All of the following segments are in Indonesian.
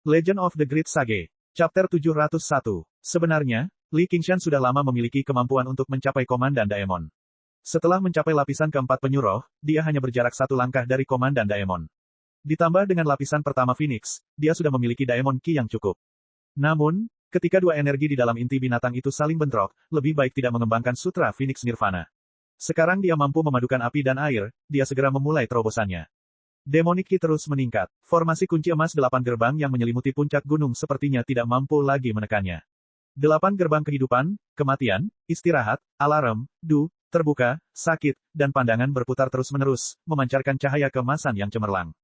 Legend of the Great Sage. Chapter 701. Sebenarnya, Li Qingshan sudah lama memiliki kemampuan untuk mencapai Komandan Daemon. Setelah mencapai lapisan keempat penyuruh, dia hanya berjarak satu langkah dari Komandan Daemon. Ditambah dengan lapisan pertama Phoenix, dia sudah memiliki Daemon Ki yang cukup. Namun, ketika dua energi di dalam inti binatang itu saling bentrok, lebih baik tidak mengembangkan Sutra Phoenix Nirvana. Sekarang dia mampu memadukan api dan air, dia segera memulai terobosannya. Demonic Ki terus meningkat. Formasi kunci emas 8 gerbang yang menyelimuti puncak gunung sepertinya tidak mampu lagi menekannya. 8 gerbang kehidupan, kematian, istirahat, alarm, terbuka, sakit, dan pandangan berputar terus-menerus, memancarkan cahaya keemasan yang cemerlang.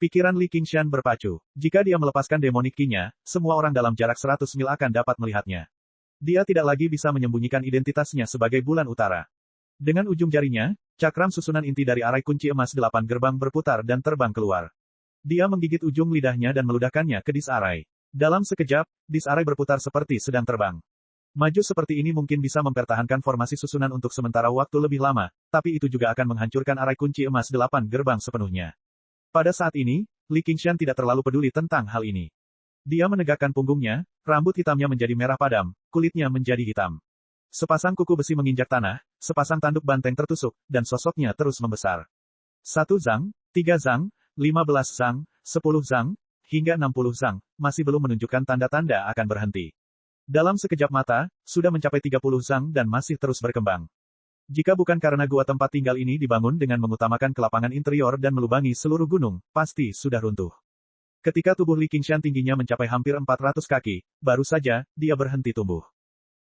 Pikiran Li Qingshan berpacu. Jika dia melepaskan Demonic Ki-nya, semua orang dalam jarak 100 mil akan dapat melihatnya. Dia tidak lagi bisa menyembunyikan identitasnya sebagai bulan utara. Dengan ujung jarinya, cakram susunan inti dari arai kunci emas 8 gerbang berputar dan terbang keluar. Dia menggigit ujung lidahnya dan meludahkannya ke dis arai. Dalam sekejap, dis arai berputar seperti sedang terbang. Maju seperti ini mungkin bisa mempertahankan formasi susunan untuk sementara waktu lebih lama, tapi itu juga akan menghancurkan arai kunci emas 8 gerbang sepenuhnya. Pada saat ini, Li Qingshan tidak terlalu peduli tentang hal ini. Dia menegakkan punggungnya, rambut hitamnya menjadi merah padam, kulitnya menjadi hitam. Sepasang kuku besi menginjak tanah, sepasang tanduk banteng tertusuk, dan sosoknya terus membesar. 1 zang, 3 zang, 15 zang, 10 zang, hingga 60 zang, masih belum menunjukkan tanda-tanda akan berhenti. Dalam sekejap mata, sudah mencapai 30 zang dan masih terus berkembang. Jika bukan karena gua tempat tinggal ini dibangun dengan mengutamakan kelapangan interior dan melubangi seluruh gunung, pasti sudah runtuh. Ketika tubuh Li Qingshan tingginya mencapai hampir 400 kaki, baru saja, dia berhenti tumbuh.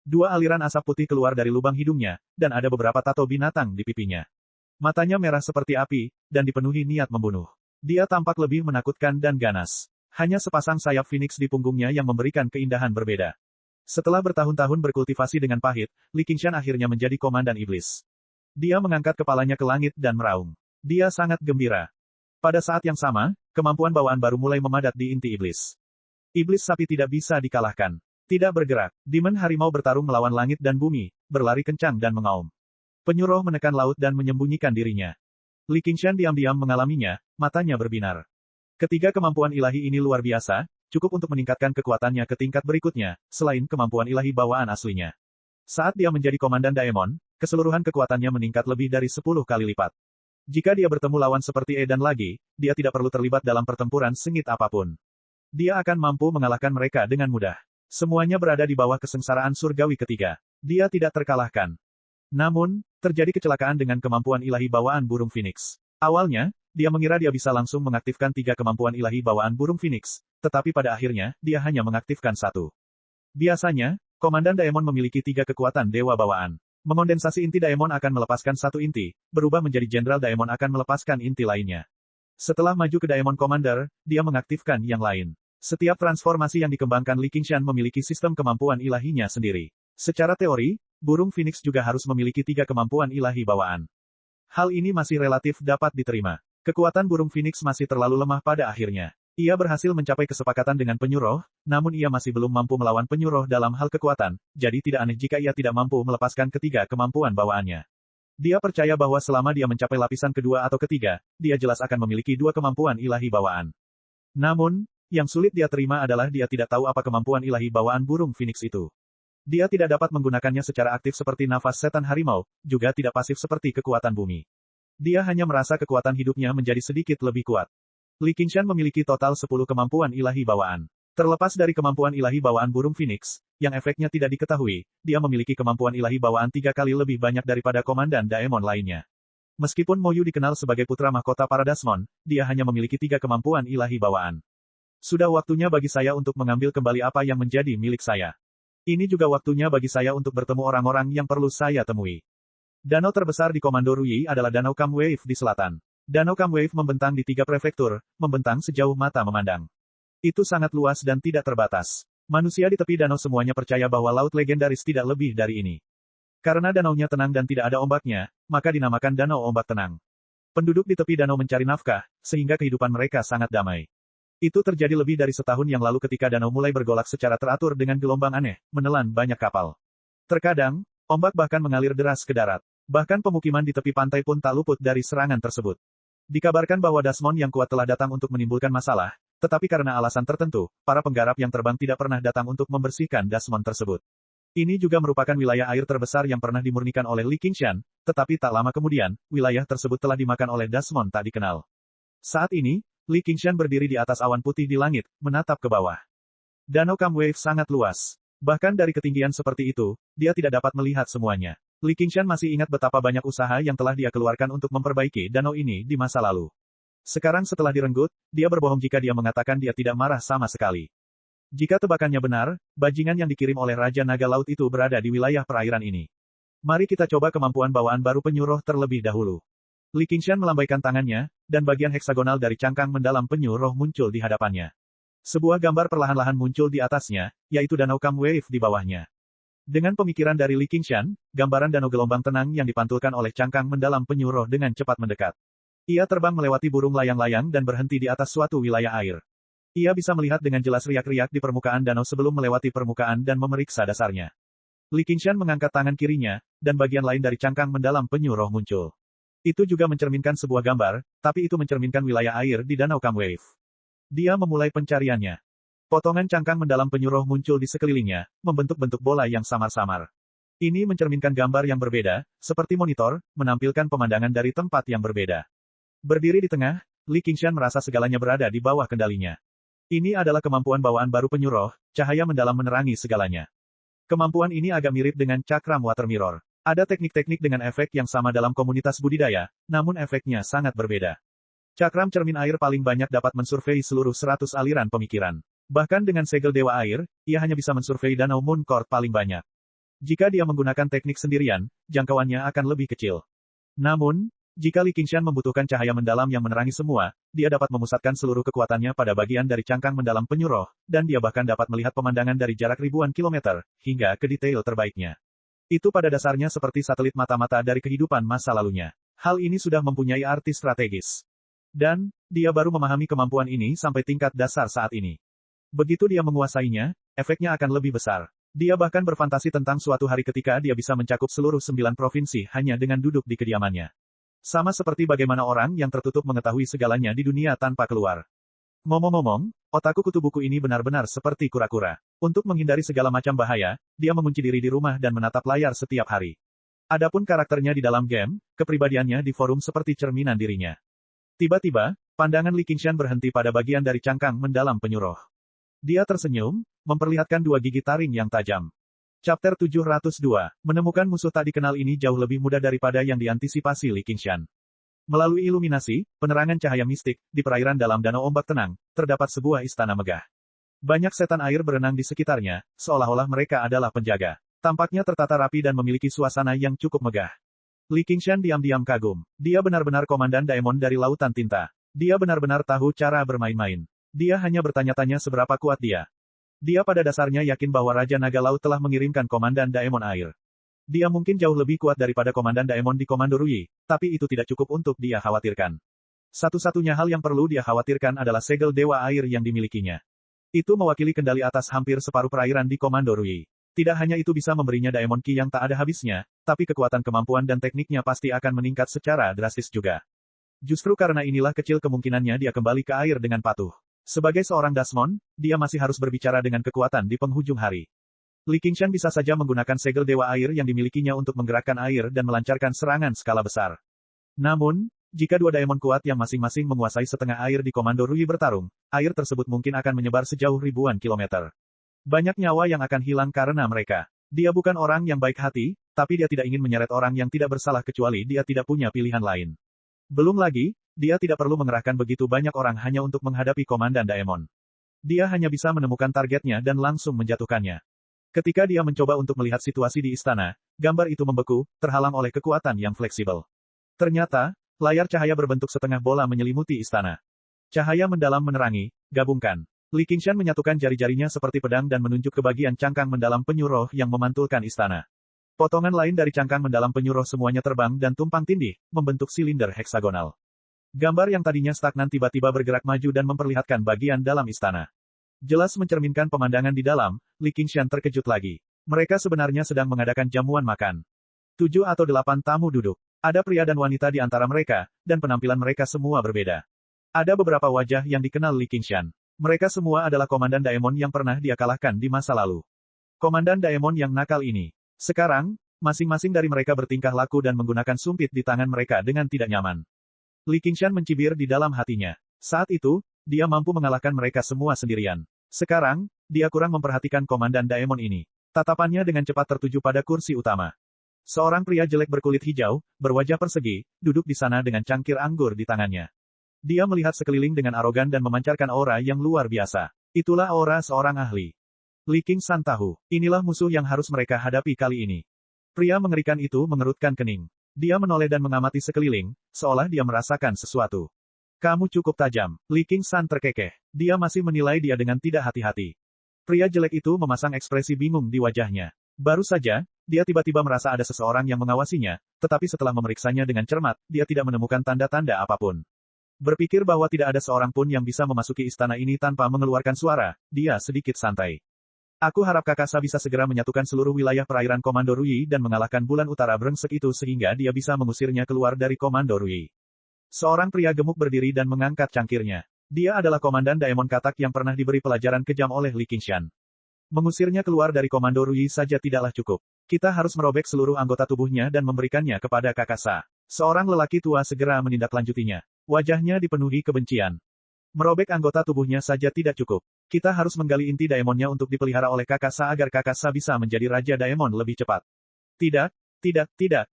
2 aliran asap putih keluar dari lubang hidungnya, dan ada beberapa tato binatang di pipinya. Matanya merah seperti api, dan dipenuhi niat membunuh. Dia tampak lebih menakutkan dan ganas. Hanya sepasang sayap Phoenix di punggungnya yang memberikan keindahan berbeda. Setelah bertahun-tahun berkultivasi dengan pahit, Li Qingshan akhirnya menjadi komandan iblis. Dia mengangkat kepalanya ke langit dan meraung. Dia sangat gembira. Pada saat yang sama, kemampuan bawaan baru mulai memadat di inti iblis. Iblis sapi tidak bisa dikalahkan. Tidak bergerak, Demon Harimau bertarung melawan langit dan bumi, berlari kencang dan mengaum. Penyuruh menekan laut dan menyembunyikan dirinya. Li Qingshan diam-diam mengalaminya, matanya berbinar. Ketiga kemampuan ilahi ini luar biasa, cukup untuk meningkatkan kekuatannya ke tingkat berikutnya, selain kemampuan ilahi bawaan aslinya. Saat dia menjadi komandan Daemon, keseluruhan kekuatannya meningkat lebih dari 10 kali lipat. Jika dia bertemu lawan seperti Edan lagi, dia tidak perlu terlibat dalam pertempuran sengit apapun. Dia akan mampu mengalahkan mereka dengan mudah. Semuanya berada di bawah kesengsaraan surgawi ketiga. Dia tidak terkalahkan. Namun, terjadi kecelakaan dengan kemampuan ilahi bawaan burung Phoenix. Awalnya, dia mengira dia bisa langsung mengaktifkan 3 kemampuan ilahi bawaan burung Phoenix, tetapi pada akhirnya, dia hanya mengaktifkan 1. Biasanya, Komandan Daemon memiliki 3 kekuatan dewa bawaan. Mengondensasi inti Daemon akan melepaskan 1 inti, berubah menjadi Jenderal Daemon akan melepaskan inti lainnya. Setelah maju ke Daemon Commander, dia mengaktifkan yang lain. Setiap transformasi yang dikembangkan Li Qingshan memiliki sistem kemampuan ilahinya sendiri. Secara teori, burung Phoenix juga harus memiliki 3 kemampuan ilahi bawaan. Hal ini masih relatif dapat diterima. Kekuatan burung Phoenix masih terlalu lemah pada akhirnya. Ia berhasil mencapai kesepakatan dengan penyuruh, namun ia masih belum mampu melawan penyuruh dalam hal kekuatan, jadi tidak aneh jika ia tidak mampu melepaskan ketiga kemampuan bawaannya. Dia percaya bahwa selama dia mencapai lapisan kedua atau ketiga, dia jelas akan memiliki 2 kemampuan ilahi bawaan. Namun, yang sulit dia terima adalah dia tidak tahu apa kemampuan ilahi bawaan burung Phoenix itu. Dia tidak dapat menggunakannya secara aktif seperti nafas setan harimau, juga tidak pasif seperti kekuatan bumi. Dia hanya merasa kekuatan hidupnya menjadi sedikit lebih kuat. Li Qingshan memiliki total 10 kemampuan ilahi bawaan. Terlepas dari kemampuan ilahi bawaan burung Phoenix, yang efeknya tidak diketahui, dia memiliki kemampuan ilahi bawaan 3 kali lebih banyak daripada komandan Daemon lainnya. Meskipun Moyu dikenal sebagai putra mahkota para Dasmon, dia hanya memiliki 3 kemampuan ilahi bawaan. Sudah waktunya bagi saya untuk mengambil kembali apa yang menjadi milik saya. Ini juga waktunya bagi saya untuk bertemu orang-orang yang perlu saya temui. Danau terbesar di Komando Ruyi adalah Danau Kam Wave di selatan. Danau Kam Wave membentang di 3 prefektur, membentang sejauh mata memandang. Itu sangat luas dan tidak terbatas. Manusia di tepi danau semuanya percaya bahwa laut legendaris tidak lebih dari ini. Karena danaunya tenang dan tidak ada ombaknya, maka dinamakan Danau Ombak Tenang. Penduduk di tepi danau mencari nafkah, sehingga kehidupan mereka sangat damai. Itu terjadi lebih dari setahun yang lalu ketika danau mulai bergolak secara teratur dengan gelombang aneh, menelan banyak kapal. Terkadang, ombak bahkan mengalir deras ke darat. Bahkan pemukiman di tepi pantai pun tak luput dari serangan tersebut. Dikabarkan bahwa Dasmon yang kuat telah datang untuk menimbulkan masalah, Tetapi karena alasan tertentu, para penggarap yang terbang tidak pernah datang untuk membersihkan Dasmon tersebut. Ini juga merupakan wilayah air terbesar yang pernah dimurnikan oleh Li Qingshan, tetapi tak lama kemudian, wilayah tersebut telah dimakan oleh Dasmon tak dikenal. Saat ini, Li Qingshan berdiri di atas awan putih di langit, menatap ke bawah. Danau Kam Wave sangat luas. Bahkan dari ketinggian seperti itu, dia tidak dapat melihat semuanya. Li Qingshan masih ingat betapa banyak usaha yang telah dia keluarkan untuk memperbaiki danau ini di masa lalu. Sekarang setelah direnggut, dia berbohong jika dia mengatakan dia tidak marah sama sekali. Jika tebakannya benar, bajingan yang dikirim oleh Raja Naga Laut itu berada di wilayah perairan ini. Mari kita coba kemampuan bawaan baru penyu roh terlebih dahulu. Li Qingshan melambaikan tangannya, dan bagian heksagonal dari cangkang mendalam penyu roh muncul di hadapannya. Sebuah gambar perlahan-lahan muncul di atasnya, yaitu Danau Kam Wave di bawahnya. Dengan pemikiran dari Li Qingshan, gambaran danau gelombang tenang yang dipantulkan oleh cangkang mendalam penyu roh dengan cepat mendekat. Ia terbang melewati burung layang-layang dan berhenti di atas suatu wilayah air. Ia bisa melihat dengan jelas riak-riak di permukaan danau sebelum melewati permukaan dan memeriksa dasarnya. Li Qingshan mengangkat tangan kirinya, dan bagian lain dari cangkang mendalam penyu roh muncul. Itu juga mencerminkan sebuah gambar, tapi itu mencerminkan wilayah air di Danau Kam Wave. Dia memulai pencariannya. Potongan cangkang mendalam penyu roh muncul di sekelilingnya, membentuk bentuk bola yang samar-samar. Ini mencerminkan gambar yang berbeda, seperti monitor, menampilkan pemandangan dari tempat yang berbeda. Berdiri di tengah, Li Qingshan merasa segalanya berada di bawah kendalinya. Ini adalah kemampuan bawaan baru penyu roh, cahaya mendalam menerangi segalanya. Kemampuan ini agak mirip dengan cakram water mirror. Ada teknik-teknik dengan efek yang sama dalam komunitas budidaya, namun efeknya sangat berbeda. Cakram cermin air paling banyak dapat mensurvei seluruh 100 aliran pemikiran. Bahkan dengan segel Dewa Air, ia hanya bisa mensurvei danau Moon Court paling banyak. Jika dia menggunakan teknik sendirian, jangkauannya akan lebih kecil. Namun, jika Li Qingshan membutuhkan cahaya mendalam yang menerangi semua, dia dapat memusatkan seluruh kekuatannya pada bagian dari cangkang mendalam penyu roh, dan dia bahkan dapat melihat pemandangan dari jarak ribuan kilometer, hingga ke detail terbaiknya. Itu pada dasarnya seperti satelit mata-mata dari kehidupan masa lalunya. Hal ini sudah mempunyai arti strategis. Dan, dia baru memahami kemampuan ini sampai tingkat dasar saat ini. Begitu dia menguasainya, efeknya akan lebih besar. Dia bahkan berfantasi tentang suatu hari ketika dia bisa mencakup seluruh 9 provinsi hanya dengan duduk di kediamannya. Sama seperti bagaimana orang yang tertutup mengetahui segalanya di dunia tanpa keluar. Ngomong-ngomong, otakku kutu buku ini benar-benar seperti kura-kura. Untuk menghindari segala macam bahaya, dia mengunci diri di rumah dan menatap layar setiap hari. Adapun karakternya di dalam game, kepribadiannya di forum seperti cerminan dirinya. Tiba-tiba, pandangan Li Qingshan berhenti pada bagian dari cangkang mendalam penyu roh. Dia tersenyum, memperlihatkan dua gigi taring yang tajam. Chapter 702, menemukan musuh tak dikenal ini jauh lebih mudah daripada yang diantisipasi Li Qingshan. Melalui iluminasi, penerangan cahaya mistik, di perairan dalam danau ombak tenang, terdapat sebuah istana megah. Banyak setan air berenang di sekitarnya, seolah-olah mereka adalah penjaga. Tampaknya tertata rapi dan memiliki suasana yang cukup megah. Li Qingshan diam-diam kagum. Dia benar-benar komandan Daemon dari Lautan Tinta. Dia benar-benar tahu cara bermain-main. Dia hanya bertanya-tanya seberapa kuat dia. Dia pada dasarnya yakin bahwa Raja Naga Laut telah mengirimkan komandan Daemon Air. Dia mungkin jauh lebih kuat daripada komandan Daemon di Komando Rui, tapi itu tidak cukup untuk dia khawatirkan. Satu-satunya hal yang perlu dia khawatirkan adalah segel Dewa Air yang dimilikinya. Itu mewakili kendali atas hampir separuh perairan di Komando Rui. Tidak hanya itu bisa memberinya Daemon Ki yang tak ada habisnya, tapi kekuatan kemampuan dan tekniknya pasti akan meningkat secara drastis juga. Justru karena inilah kecil kemungkinannya dia kembali ke air dengan patuh. Sebagai seorang Dasmon, dia masih harus berbicara dengan kekuatan di penghujung hari. Li Qingshan bisa saja menggunakan segel Dewa Air yang dimilikinya untuk menggerakkan air dan melancarkan serangan skala besar. Namun, jika dua Daemon kuat yang masing-masing menguasai setengah air di Komando Rui bertarung, air tersebut mungkin akan menyebar sejauh ribuan kilometer. Banyak nyawa yang akan hilang karena mereka. Dia bukan orang yang baik hati, tapi dia tidak ingin menyeret orang yang tidak bersalah kecuali dia tidak punya pilihan lain. Belum lagi, dia tidak perlu mengerahkan begitu banyak orang hanya untuk menghadapi Komandan Daemon. Dia hanya bisa menemukan targetnya dan langsung menjatuhkannya. Ketika dia mencoba untuk melihat situasi di istana, gambar itu membeku, terhalang oleh kekuatan yang fleksibel. Ternyata, layar cahaya berbentuk setengah bola menyelimuti istana. Cahaya mendalam menerangi, gabungkan. Li Qingshan menyatukan jari-jarinya seperti pedang dan menunjuk ke bagian cangkang mendalam penyu roh yang memantulkan istana. Potongan lain dari cangkang mendalam penyu roh semuanya terbang dan tumpang tindih, membentuk silinder heksagonal. Gambar yang tadinya stagnan tiba-tiba bergerak maju dan memperlihatkan bagian dalam istana. Jelas mencerminkan pemandangan di dalam, Li Qingshan terkejut lagi. Mereka sebenarnya sedang mengadakan jamuan makan. 7 atau 8 tamu duduk. Ada pria dan wanita di antara mereka, dan penampilan mereka semua berbeda. Ada beberapa wajah yang dikenal Li Qingshan. Mereka semua adalah Komandan Daemon yang pernah dia kalahkan di masa lalu. Komandan Daemon yang nakal ini. Sekarang, masing-masing dari mereka bertingkah laku dan menggunakan sumpit di tangan mereka dengan tidak nyaman. Li Qingshan mencibir di dalam hatinya. Saat itu, dia mampu mengalahkan mereka semua sendirian. Sekarang, dia kurang memperhatikan Komandan Daemon ini. Tatapannya dengan cepat tertuju pada kursi utama. Seorang pria jelek berkulit hijau, berwajah persegi, duduk di sana dengan cangkir anggur di tangannya. Dia melihat sekeliling dengan arogan dan memancarkan aura yang luar biasa. Itulah aura seorang ahli. Li Qingshan tahu, inilah musuh yang harus mereka hadapi kali ini. Pria mengerikan itu mengerutkan kening. Dia menoleh dan mengamati sekeliling, seolah dia merasakan sesuatu. Kamu cukup tajam. Li Qingshan terkekeh. Dia masih menilai dia dengan tidak hati-hati. Pria jelek itu memasang ekspresi bingung di wajahnya. Baru saja, dia tiba-tiba merasa ada seseorang yang mengawasinya, tetapi setelah memeriksanya dengan cermat, dia tidak menemukan tanda-tanda apapun. Berpikir bahwa tidak ada seorang pun yang bisa memasuki istana ini tanpa mengeluarkan suara, dia sedikit santai. Aku harap Kakasa bisa segera menyatukan seluruh wilayah perairan Komando Rui dan mengalahkan bulan utara brengsek itu sehingga dia bisa mengusirnya keluar dari Komando Rui. Seorang pria gemuk berdiri dan mengangkat cangkirnya. Dia adalah Komandan Daemon Katak yang pernah diberi pelajaran kejam oleh Li Qingshan. Mengusirnya keluar dari Komando Rui saja tidaklah cukup. Kita harus merobek seluruh anggota tubuhnya dan memberikannya kepada Kakasa. Seorang lelaki tua segera menindaklanjutinya. Wajahnya dipenuhi kebencian. Merobek anggota tubuhnya saja tidak cukup. Kita harus menggali inti Daemonnya untuk dipelihara oleh Kakasa agar Kakasa bisa menjadi Raja Daemon lebih cepat. Tidak,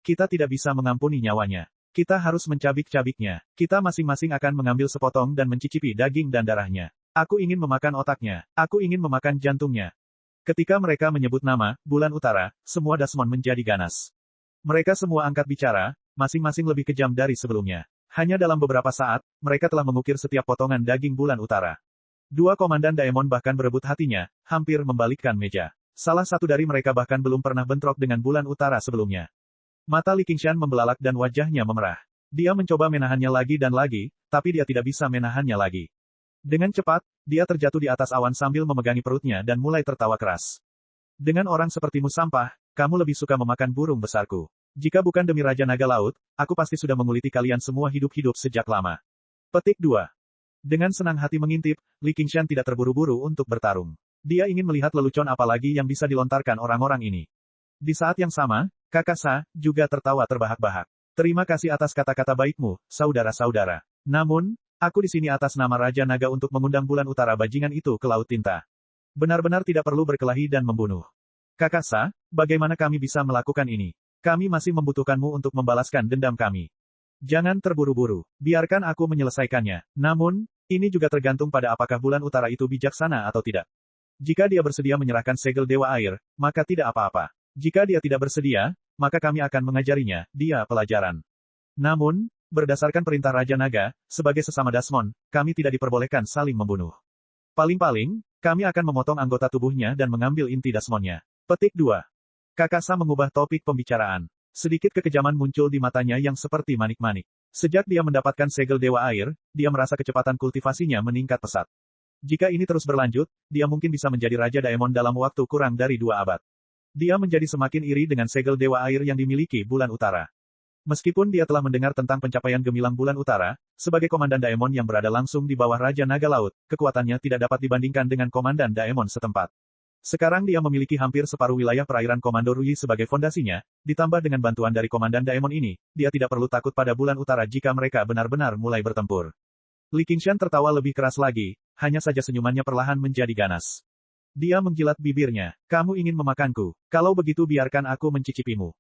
kita tidak bisa mengampuni nyawanya. Kita harus mencabik-cabiknya. Kita masing-masing akan mengambil sepotong dan mencicipi daging dan darahnya. Aku ingin memakan otaknya. Aku ingin memakan jantungnya. Ketika mereka menyebut nama, Bulan Utara, semua Dasmon menjadi ganas. Mereka semua angkat bicara, masing-masing lebih kejam dari sebelumnya. Hanya dalam beberapa saat, mereka telah mengukir setiap potongan daging Bulan Utara. Dua Komandan Daemon bahkan berebut hatinya, hampir membalikkan meja. Salah satu dari mereka bahkan belum pernah bentrok dengan Bulan Utara sebelumnya. Mata Li Qingshan membelalak dan wajahnya memerah. Dia mencoba menahannya lagi dan lagi, tapi dia tidak bisa menahannya lagi. Dengan cepat, dia terjatuh di atas awan sambil memegangi perutnya dan mulai tertawa keras. Dengan orang sepertimu sampah, kamu lebih suka memakan burung besarku. Jika bukan demi Raja Naga Laut, aku pasti sudah menguliti kalian semua hidup-hidup sejak lama. Petik 2. Dengan senang hati mengintip, Li Qingshan tidak terburu-buru untuk bertarung. Dia ingin melihat lelucon apa lagi yang bisa dilontarkan orang-orang ini. Di saat yang sama, Kakasa juga tertawa terbahak-bahak. Terima kasih atas kata-kata baikmu, saudara-saudara. Namun, aku di sini atas nama Raja Naga untuk mengundang Bulan Utara bajingan itu ke Laut Tinta. Benar-benar tidak perlu berkelahi dan membunuh. Kakasa, bagaimana kami bisa melakukan ini? Kami masih membutuhkanmu untuk membalaskan dendam kami. Jangan terburu-buru. Biarkan aku menyelesaikannya. Namun, ini juga tergantung pada apakah Bulan Utara itu bijaksana atau tidak. Jika dia bersedia menyerahkan segel Dewa Air, maka tidak apa-apa. Jika dia tidak bersedia, maka kami akan mengajarinya, dia pelajaran. Namun, berdasarkan perintah Raja Naga, sebagai sesama Dasmon, kami tidak diperbolehkan saling membunuh. Paling-paling, kami akan memotong anggota tubuhnya dan mengambil inti Dasmonnya. Petik 2. Kakasa mengubah topik pembicaraan. Sedikit kekejaman muncul di matanya yang seperti manik-manik. Sejak dia mendapatkan segel Dewa Air, dia merasa kecepatan kultivasinya meningkat pesat. Jika ini terus berlanjut, dia mungkin bisa menjadi Raja Daemon dalam waktu kurang dari 2 abad. Dia menjadi semakin iri dengan segel Dewa Air yang dimiliki Bulan Utara. Meskipun dia telah mendengar tentang pencapaian gemilang Bulan Utara, sebagai Komandan Daemon yang berada langsung di bawah Raja Naga Laut, kekuatannya tidak dapat dibandingkan dengan Komandan Daemon setempat. Sekarang dia memiliki hampir separuh wilayah perairan Komando Rui sebagai fondasinya, ditambah dengan bantuan dari Komandan Daemon ini, dia tidak perlu takut pada Bulan Utara jika mereka benar-benar mulai bertempur. Li Qingshan tertawa lebih keras lagi, hanya saja senyumannya perlahan menjadi ganas. Dia menggilat bibirnya. Kamu ingin memakanku. Kalau begitu biarkan aku mencicipimu.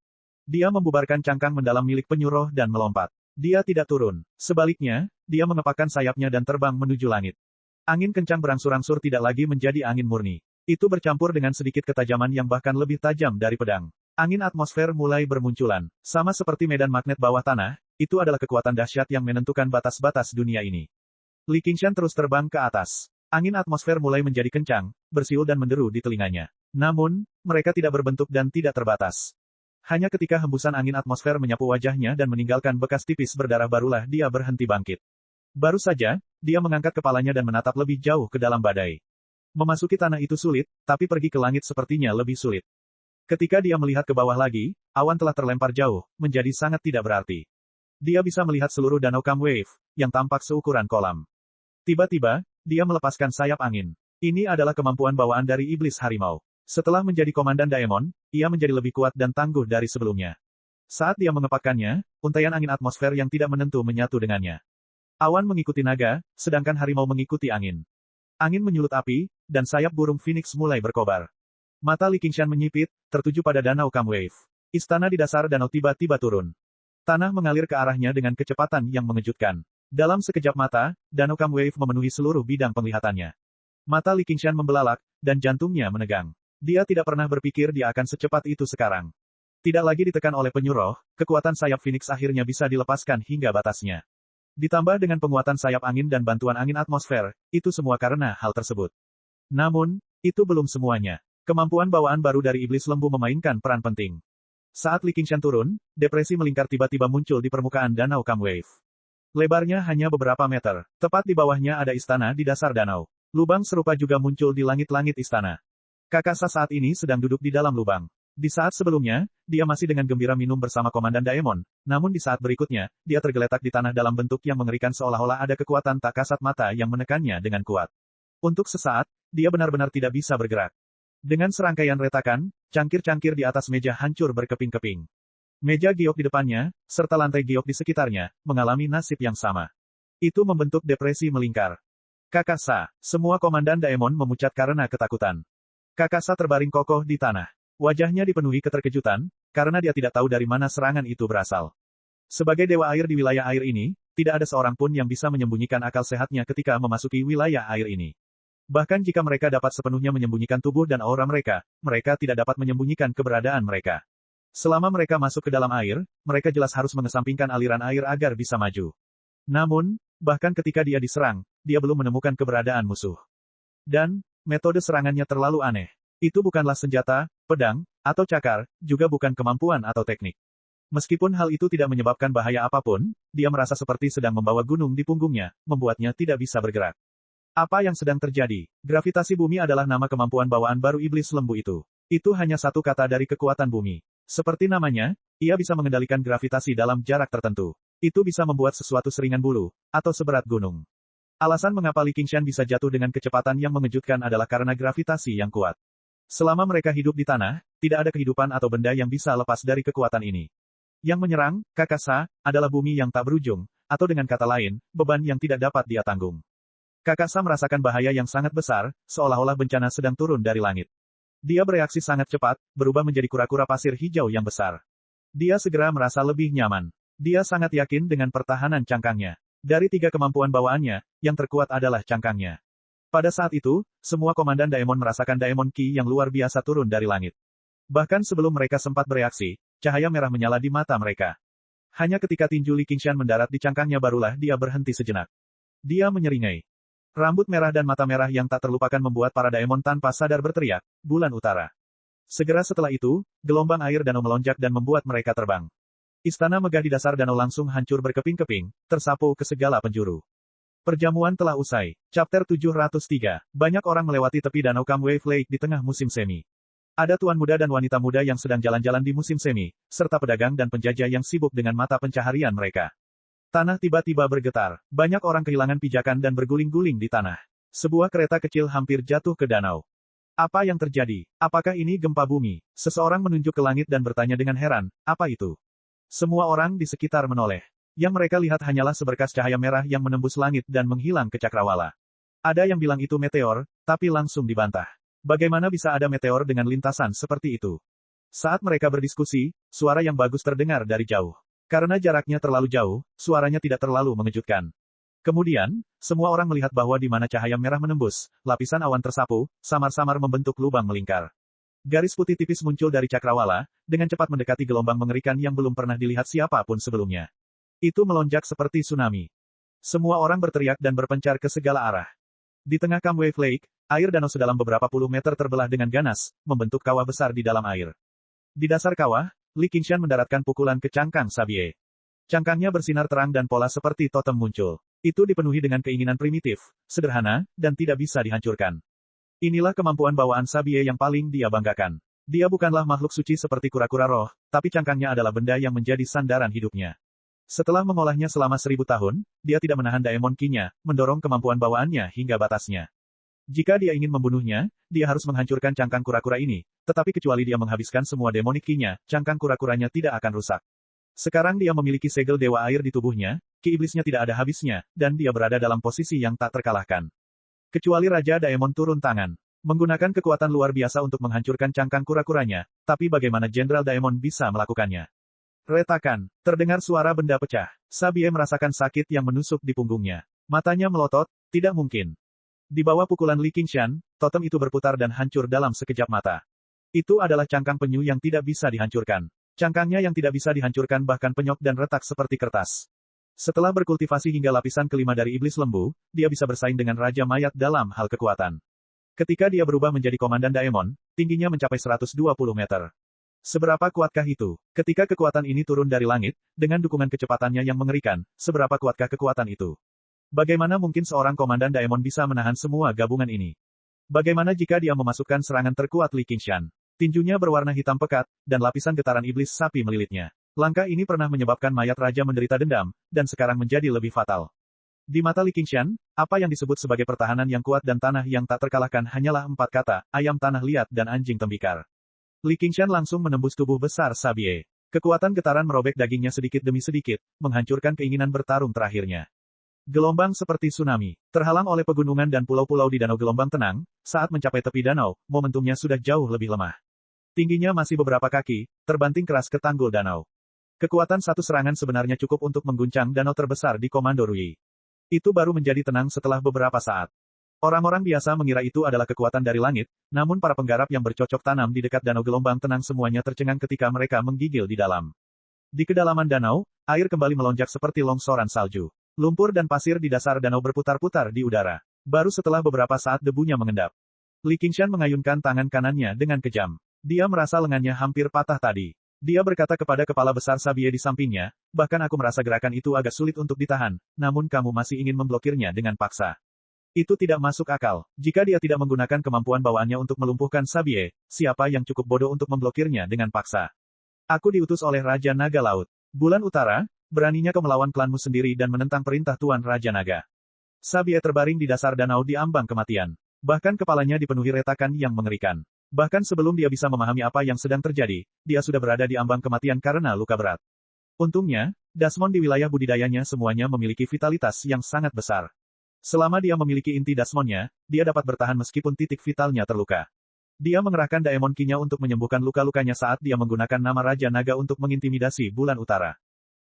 Dia membubarkan cangkang mendalam milik penyuruh dan melompat. Dia tidak turun. Sebaliknya, dia mengepakkan sayapnya dan terbang menuju langit. Angin kencang berangsur-angsur tidak lagi menjadi angin murni. Itu bercampur dengan sedikit ketajaman yang bahkan lebih tajam dari pedang. Angin atmosfer mulai bermunculan. Sama seperti medan magnet bawah tanah, itu adalah kekuatan dahsyat yang menentukan batas-batas dunia ini. Li Qingshan terus terbang ke atas. Angin atmosfer mulai menjadi kencang, bersiul dan menderu di telinganya. Namun, mereka tidak berbentuk dan tidak terbatas. Hanya ketika hembusan angin atmosfer menyapu wajahnya dan meninggalkan bekas tipis berdarah barulah dia berhenti bangkit. Baru saja, dia mengangkat kepalanya dan menatap lebih jauh ke dalam badai. Memasuki tanah itu sulit, tapi pergi ke langit sepertinya lebih sulit. Ketika dia melihat ke bawah lagi, awan telah terlempar jauh, menjadi sangat tidak berarti. Dia bisa melihat seluruh danau Kam Wave, yang tampak seukuran kolam. Tiba-tiba, dia melepaskan sayap angin. Ini adalah kemampuan bawaan dari iblis harimau. Setelah menjadi komandan Daemon, ia menjadi lebih kuat dan tangguh dari sebelumnya. Saat dia mengepakkannya, untaian angin atmosfer yang tidak menentu menyatu dengannya. Awan mengikuti naga, sedangkan harimau mengikuti angin. Angin menyulut api, dan sayap burung Phoenix mulai berkobar. Mata Li Qingshan menyipit, tertuju pada danau Kamwave. Istana di dasar danau tiba-tiba turun. Tanah mengalir ke arahnya dengan kecepatan yang mengejutkan. Dalam sekejap mata, danau Kamwave memenuhi seluruh bidang penglihatannya. Mata Li Qingshan membelalak, dan jantungnya menegang. Dia tidak pernah berpikir dia akan secepat itu sekarang. Tidak lagi ditekan oleh penyuruh, kekuatan sayap Phoenix akhirnya bisa dilepaskan hingga batasnya. Ditambah dengan penguatan sayap angin dan bantuan angin atmosfer, itu semua karena hal tersebut. Namun, itu belum semuanya. Kemampuan bawaan baru dari iblis lembu memainkan peran penting. Saat Li Qingshan turun, depresi melingkar tiba-tiba muncul di permukaan danau Kamwave. Lebarnya hanya beberapa meter. Tepat di bawahnya ada istana di dasar danau. Lubang serupa juga muncul di langit-langit istana. Kakasa saat ini sedang duduk di dalam lubang. Di saat sebelumnya, dia masih dengan gembira minum bersama Komandan Daemon, namun di saat berikutnya, dia tergeletak di tanah dalam bentuk yang mengerikan seolah-olah ada kekuatan tak kasat mata yang menekannya dengan kuat. Untuk sesaat, dia benar-benar tidak bisa bergerak. Dengan serangkaian retakan, cangkir-cangkir di atas meja hancur berkeping-keping. Meja giok di depannya, serta lantai giok di sekitarnya, mengalami nasib yang sama. Itu membentuk depresi melingkar. Kakasa, semua Komandan Daemon memucat karena ketakutan. Kakasa terbaring kokoh di tanah. Wajahnya dipenuhi keterkejutan, karena dia tidak tahu dari mana serangan itu berasal. Sebagai dewa air di wilayah air ini, tidak ada seorang pun yang bisa menyembunyikan akal sehatnya ketika memasuki wilayah air ini. Bahkan jika mereka dapat sepenuhnya menyembunyikan tubuh dan aura mereka, mereka tidak dapat menyembunyikan keberadaan mereka. Selama mereka masuk ke dalam air, mereka jelas harus mengesampingkan aliran air agar bisa maju. Namun, bahkan ketika dia diserang, dia belum menemukan keberadaan musuh. Dan, metode serangannya terlalu aneh. Itu bukanlah senjata, pedang, atau cakar, juga bukan kemampuan atau teknik. Meskipun hal itu tidak menyebabkan bahaya apapun, dia merasa seperti sedang membawa gunung di punggungnya, membuatnya tidak bisa bergerak. Apa yang sedang terjadi? Gravitasi bumi adalah nama kemampuan bawaan baru iblis lembu itu. Itu hanya satu kata dari kekuatan bumi. Seperti namanya, ia bisa mengendalikan gravitasi dalam jarak tertentu. Itu bisa membuat sesuatu seringan bulu, atau seberat gunung. Alasan mengapa Li Qingshan bisa jatuh dengan kecepatan yang mengejutkan adalah karena gravitasi yang kuat. Selama mereka hidup di tanah, tidak ada kehidupan atau benda yang bisa lepas dari kekuatan ini. Yang menyerang, Kakasa, adalah bumi yang tak berujung, atau dengan kata lain, beban yang tidak dapat dia tanggung. Kakasa merasakan bahaya yang sangat besar, seolah-olah bencana sedang turun dari langit. Dia bereaksi sangat cepat, berubah menjadi kura-kura pasir hijau yang besar. Dia segera merasa lebih nyaman. Dia sangat yakin dengan pertahanan cangkangnya. Dari 3 kemampuan bawaannya, yang terkuat adalah cangkangnya. Pada saat itu, semua Komandan Daemon merasakan Daemon Ki yang luar biasa turun dari langit. Bahkan sebelum mereka sempat bereaksi, cahaya merah menyala di mata mereka. Hanya ketika tinju Li Qingshan mendarat di cangkangnya barulah dia berhenti sejenak. Dia menyeringai. Rambut merah dan mata merah yang tak terlupakan membuat para Daemon tanpa sadar berteriak, "Bulan Utara." Segera setelah itu, gelombang air danau melonjak dan membuat mereka terbang. Istana megah di dasar danau langsung hancur berkeping-keping, tersapu ke segala penjuru. Perjamuan telah usai. Chapter 703. Banyak orang melewati tepi danau Kamwave Lake di tengah musim semi. Ada tuan muda dan wanita muda yang sedang jalan-jalan di musim semi, serta pedagang dan penjajah yang sibuk dengan mata pencaharian mereka. Tanah tiba-tiba bergetar. Banyak orang kehilangan pijakan dan berguling-guling di tanah. Sebuah kereta kecil hampir jatuh ke danau. Apa yang terjadi? Apakah ini gempa bumi? Seseorang menunjuk ke langit dan bertanya dengan heran, apa itu? Semua orang di sekitar menoleh. Yang mereka lihat hanyalah seberkas cahaya merah yang menembus langit dan menghilang ke cakrawala. Ada yang bilang itu meteor, tapi langsung dibantah. Bagaimana bisa ada meteor dengan lintasan seperti itu? Saat mereka berdiskusi, suara yang bagus terdengar dari jauh. Karena jaraknya terlalu jauh, suaranya tidak terlalu mengejutkan. Kemudian, semua orang melihat bahwa di mana cahaya merah menembus, lapisan awan tersapu, samar-samar membentuk lubang melingkar. Garis putih tipis muncul dari cakrawala, dengan cepat mendekati gelombang mengerikan yang belum pernah dilihat siapapun sebelumnya. Itu melonjak seperti tsunami. Semua orang berteriak dan berpencar ke segala arah. Di tengah Kamwave Lake, air danau sedalam beberapa puluh meter terbelah dengan ganas, membentuk kawah besar di dalam air. Di dasar kawah, Li Qingshan mendaratkan pukulan ke cangkang Sabie. Cangkangnya bersinar terang dan pola seperti totem muncul. Itu dipenuhi dengan keinginan primitif, sederhana, dan tidak bisa dihancurkan. Inilah kemampuan bawaan Sabie yang paling dia banggakan. Dia bukanlah makhluk suci seperti kura-kura roh, tapi cangkangnya adalah benda yang menjadi sandaran hidupnya. Setelah mengolahnya selama 1000 tahun, dia tidak menahan Daemon Ki-nya, mendorong kemampuan bawaannya hingga batasnya. Jika dia ingin membunuhnya, dia harus menghancurkan cangkang kura-kura ini, tetapi kecuali dia menghabiskan semua demonic Ki-nya, cangkang kura-kuranya tidak akan rusak. Sekarang dia memiliki segel dewa air di tubuhnya, Ki iblisnya tidak ada habisnya, dan dia berada dalam posisi yang tak terkalahkan. Kecuali Raja Daemon turun tangan. Menggunakan kekuatan luar biasa untuk menghancurkan cangkang kura-kuranya, tapi bagaimana Jenderal Daemon bisa melakukannya? Retakan. Terdengar suara benda pecah. Sabie merasakan sakit yang menusuk di punggungnya. Matanya melotot, tidak mungkin. Di bawah pukulan Li Qingshan, totem itu berputar dan hancur dalam sekejap mata. Itu adalah cangkang penyu yang tidak bisa dihancurkan. Cangkangnya yang tidak bisa dihancurkan bahkan penyok dan retak seperti kertas. Setelah berkultivasi hingga lapisan kelima dari iblis lembu, dia bisa bersaing dengan Raja Mayat dalam hal kekuatan. Ketika dia berubah menjadi Komandan Daemon, tingginya mencapai 120 meter. Seberapa kuatkah itu? Ketika kekuatan ini turun dari langit, dengan dukungan kecepatannya yang mengerikan, seberapa kuatkah kekuatan itu? Bagaimana mungkin seorang Komandan Daemon bisa menahan semua gabungan ini? Bagaimana jika dia memasukkan serangan terkuat Li Qingshan? Tinjunya berwarna hitam pekat, dan lapisan getaran iblis sapi melilitnya. Langkah ini pernah menyebabkan mayat raja menderita dendam, dan sekarang menjadi lebih fatal. Di mata Li Qingshan, apa yang disebut sebagai pertahanan yang kuat dan tanah yang tak terkalahkan hanyalah 4 kata, ayam tanah liat dan anjing tembikar. Li Qingshan langsung menembus tubuh besar Sabie. Kekuatan getaran merobek dagingnya sedikit demi sedikit, menghancurkan keinginan bertarung terakhirnya. Gelombang seperti tsunami, terhalang oleh pegunungan dan pulau-pulau di danau gelombang tenang, saat mencapai tepi danau, momentumnya sudah jauh lebih lemah. Tingginya masih beberapa kaki, terbanting keras ke tanggul danau. Kekuatan satu serangan sebenarnya cukup untuk mengguncang danau terbesar di Komando Rui. Itu baru menjadi tenang setelah beberapa saat. Orang-orang biasa mengira itu adalah kekuatan dari langit, namun para penggarap yang bercocok tanam di dekat danau gelombang tenang semuanya tercengang ketika mereka menggigil di dalam. Di kedalaman danau, air kembali melonjak seperti longsoran salju. Lumpur dan pasir di dasar danau berputar-putar di udara. Baru setelah beberapa saat debunya mengendap. Li Qingshan mengayunkan tangan kanannya dengan kejam. Dia merasa lengannya hampir patah tadi. Dia berkata kepada kepala besar Sabie di sampingnya, bahkan aku merasa gerakan itu agak sulit untuk ditahan, namun kamu masih ingin memblokirnya dengan paksa. Itu tidak masuk akal. Jika dia tidak menggunakan kemampuan bawaannya untuk melumpuhkan Sabie, siapa yang cukup bodoh untuk memblokirnya dengan paksa? Aku diutus oleh Raja Naga Laut. Bulan Utara, beraninya kau melawan klanmu sendiri dan menentang perintah Tuan Raja Naga. Sabie terbaring di dasar danau di ambang kematian. Bahkan kepalanya dipenuhi retakan yang mengerikan. Bahkan sebelum dia bisa memahami apa yang sedang terjadi, dia sudah berada di ambang kematian karena luka berat. Untungnya, Dasmon di wilayah budidayanya semuanya memiliki vitalitas yang sangat besar. Selama dia memiliki inti Dasmonnya, dia dapat bertahan meskipun titik vitalnya terluka. Dia mengerahkan Daemon Ki-nya untuk menyembuhkan luka-lukanya saat dia menggunakan nama Raja Naga untuk mengintimidasi Bulan Utara.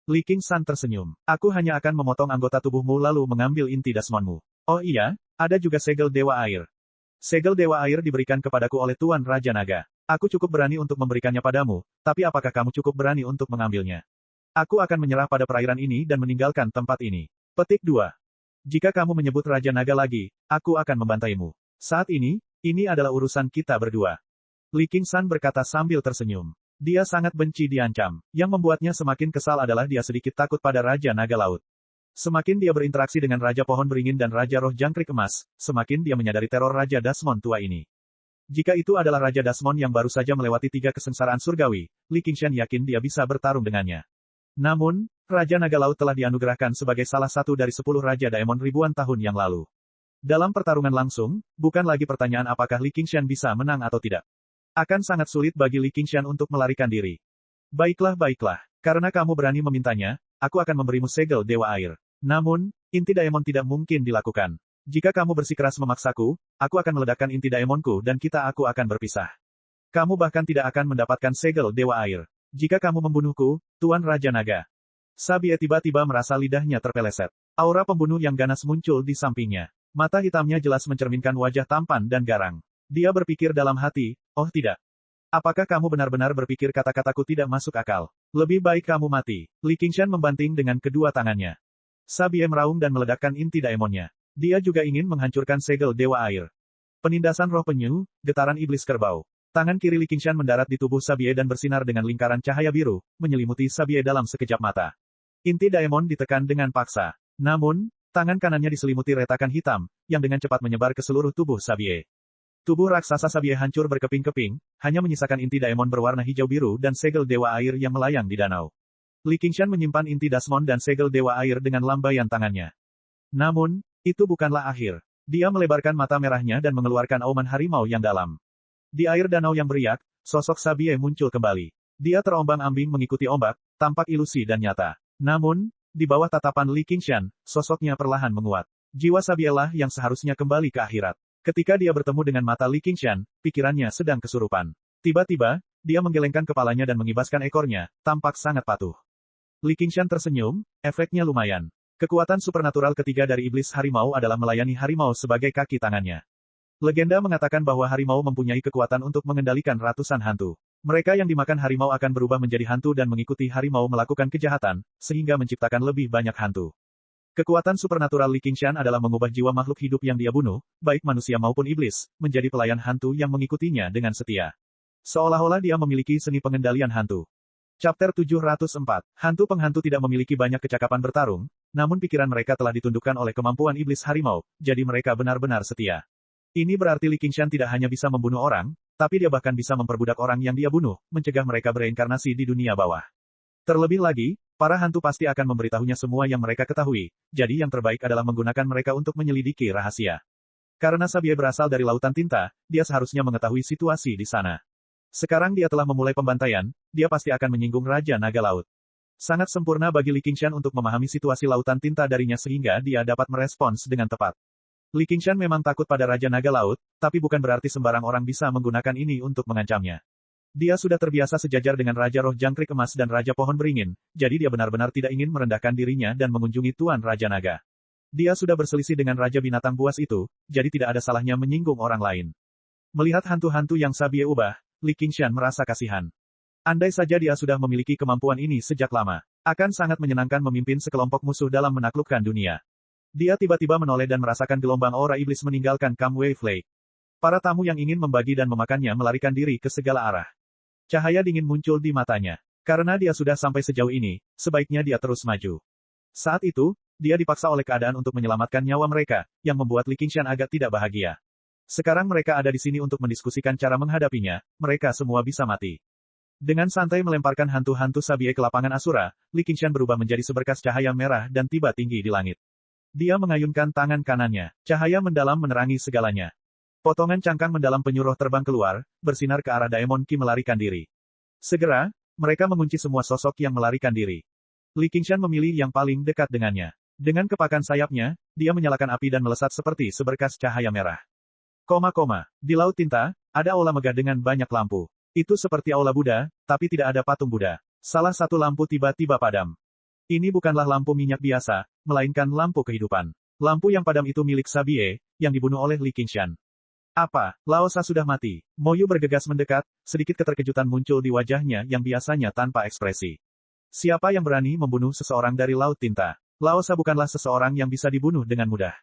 Li Qingshan tersenyum. Aku hanya akan memotong anggota tubuhmu lalu mengambil inti Dasmonmu. Oh iya, ada juga segel Dewa Air. Segel Dewa Air diberikan kepadaku oleh Tuan Raja Naga. Aku cukup berani untuk memberikannya padamu, tapi apakah kamu cukup berani untuk mengambilnya? Aku akan menyerah pada perairan ini dan meninggalkan tempat ini. Petik 2. Jika kamu menyebut Raja Naga lagi, aku akan membantaimu. Saat ini adalah urusan kita berdua. Li Qingshan berkata sambil tersenyum. Dia sangat benci diancam. Yang membuatnya semakin kesal adalah dia sedikit takut pada Raja Naga Laut. Semakin dia berinteraksi dengan Raja Pohon Beringin dan Raja Roh Jangkrik Emas, semakin dia menyadari teror Raja Dasmon tua ini. Jika itu adalah Raja Dasmon yang baru saja melewati 3 kesengsaraan surgawi, Li Qingshan yakin dia bisa bertarung dengannya. Namun, Raja Naga Laut telah dianugerahkan sebagai salah satu dari 10 Raja Daemon ribuan tahun yang lalu. Dalam pertarungan langsung, bukan lagi pertanyaan apakah Li Qingshan bisa menang atau tidak. Akan sangat sulit bagi Li Qingshan untuk melarikan diri. Baiklah, karena kamu berani memintanya, aku akan memberimu segel Dewa Air. Namun, inti Daemon tidak mungkin dilakukan. Jika kamu bersikeras memaksaku, aku akan meledakkan inti Daemonku dan aku akan berpisah. Kamu bahkan tidak akan mendapatkan segel Dewa Air. Jika kamu membunuhku, Tuan Raja Naga. Sabie tiba-tiba merasa lidahnya terpeleset. Aura pembunuh yang ganas muncul di sampingnya. Mata hitamnya jelas mencerminkan wajah tampan dan garang. Dia berpikir dalam hati, oh tidak. Apakah kamu benar-benar berpikir kata-kataku tidak masuk akal? Lebih baik kamu mati. Li Qingshan membanting dengan kedua tangannya. Sabie meraung dan meledakkan inti Daemonnya. Dia juga ingin menghancurkan segel Dewa Air. Penindasan roh penyu, getaran iblis kerbau. Tangan kiri Li Qingshan mendarat di tubuh Sabie dan bersinar dengan lingkaran cahaya biru, menyelimuti Sabie dalam sekejap mata. Inti Daemon ditekan dengan paksa. Namun, tangan kanannya diselimuti retakan hitam, yang dengan cepat menyebar ke seluruh tubuh Sabie. Tubuh raksasa Sabie hancur berkeping-keping, hanya menyisakan inti Daemon berwarna hijau biru dan segel Dewa Air yang melayang di danau. Li Qingshan menyimpan inti Dasmon dan segel Dewa Air dengan lambaian tangannya. Namun, itu bukanlah akhir. Dia melebarkan mata merahnya dan mengeluarkan auman harimau yang dalam. Di air danau yang beriak, sosok Sabie muncul kembali. Dia terombang-ambing mengikuti ombak, tampak ilusi dan nyata. Namun, di bawah tatapan Li Qingshan, sosoknya perlahan menguat. Jiwa Sabie lah yang seharusnya kembali ke akhirat. Ketika dia bertemu dengan mata Li Qingshan, pikirannya sedang kesurupan. Tiba-tiba, dia menggelengkan kepalanya dan mengibaskan ekornya, tampak sangat patuh. Li Qingshan tersenyum, efeknya lumayan. Kekuatan supernatural ketiga dari iblis harimau adalah melayani harimau sebagai kaki tangannya. Legenda mengatakan bahwa harimau mempunyai kekuatan untuk mengendalikan ratusan hantu. Mereka yang dimakan harimau akan berubah menjadi hantu dan mengikuti harimau melakukan kejahatan, sehingga menciptakan lebih banyak hantu. Kekuatan supernatural Li Qingshan adalah mengubah jiwa makhluk hidup yang dia bunuh, baik manusia maupun iblis, menjadi pelayan hantu yang mengikutinya dengan setia. Seolah-olah dia memiliki seni pengendalian hantu. Chapter 704. Hantu penghantu tidak memiliki banyak kecakapan bertarung, namun pikiran mereka telah ditundukkan oleh kemampuan iblis harimau, jadi mereka benar-benar setia. Ini berarti Li Qingshan tidak hanya bisa membunuh orang, tapi dia bahkan bisa memperbudak orang yang dia bunuh, mencegah mereka bereinkarnasi di dunia bawah. Terlebih lagi, para hantu pasti akan memberitahunya semua yang mereka ketahui, jadi yang terbaik adalah menggunakan mereka untuk menyelidiki rahasia. Karena Sabie berasal dari Lautan Tinta, dia seharusnya mengetahui situasi di sana. Sekarang dia telah memulai pembantaian, dia pasti akan menyinggung Raja Naga Laut. Sangat sempurna bagi Li Qingshan untuk memahami situasi Lautan Tinta darinya sehingga dia dapat merespons dengan tepat. Li Qingshan memang takut pada Raja Naga Laut, tapi bukan berarti sembarang orang bisa menggunakan ini untuk mengancamnya. Dia sudah terbiasa sejajar dengan Raja Roh Jangkrik Emas dan Raja Pohon Beringin, jadi dia benar-benar tidak ingin merendahkan dirinya dan mengunjungi Tuan Raja Naga. Dia sudah berselisih dengan Raja Binatang Buas itu, jadi tidak ada salahnya menyinggung orang lain. Melihat hantu-hantu yang Sabie ubah, Li Qingshan merasa kasihan. Andai saja dia sudah memiliki kemampuan ini sejak lama, akan sangat menyenangkan memimpin sekelompok musuh dalam menaklukkan dunia. Dia tiba-tiba menoleh dan merasakan gelombang aura iblis meninggalkan Kam Wave Lake. Para tamu yang ingin membagi dan memakannya melarikan diri ke segala arah. Cahaya dingin muncul di matanya. Karena dia sudah sampai sejauh ini, sebaiknya dia terus maju. Saat itu, dia dipaksa oleh keadaan untuk menyelamatkan nyawa mereka, yang membuat Li Qingshan agak tidak bahagia. Sekarang mereka ada di sini untuk mendiskusikan cara menghadapinya, mereka semua bisa mati. Dengan santai melemparkan hantu-hantu Sabie ke lapangan Asura, Li Qingshan berubah menjadi seberkas cahaya merah dan tiba tinggi di langit. Dia mengayunkan tangan kanannya, cahaya mendalam menerangi segalanya. Potongan cangkang mendalam penyuruh terbang keluar, bersinar ke arah Daemon Ki melarikan diri. Segera, mereka mengunci semua sosok yang melarikan diri. Li Qingshan memilih yang paling dekat dengannya. Dengan kepakan sayapnya, dia menyalakan api dan melesat seperti seberkas cahaya merah. Di Laut Tinta, ada aula megah dengan banyak lampu. Itu seperti aula Buddha, tapi tidak ada patung Buddha. Salah satu lampu tiba-tiba padam. Ini bukanlah lampu minyak biasa, melainkan lampu kehidupan. Lampu yang padam itu milik Sabie, yang dibunuh oleh Li Qingshan. Apa, Laosa sudah mati? Moyu bergegas mendekat, sedikit keterkejutan muncul di wajahnya yang biasanya tanpa ekspresi. Siapa yang berani membunuh seseorang dari Laut Tinta? Laosa bukanlah seseorang yang bisa dibunuh dengan mudah.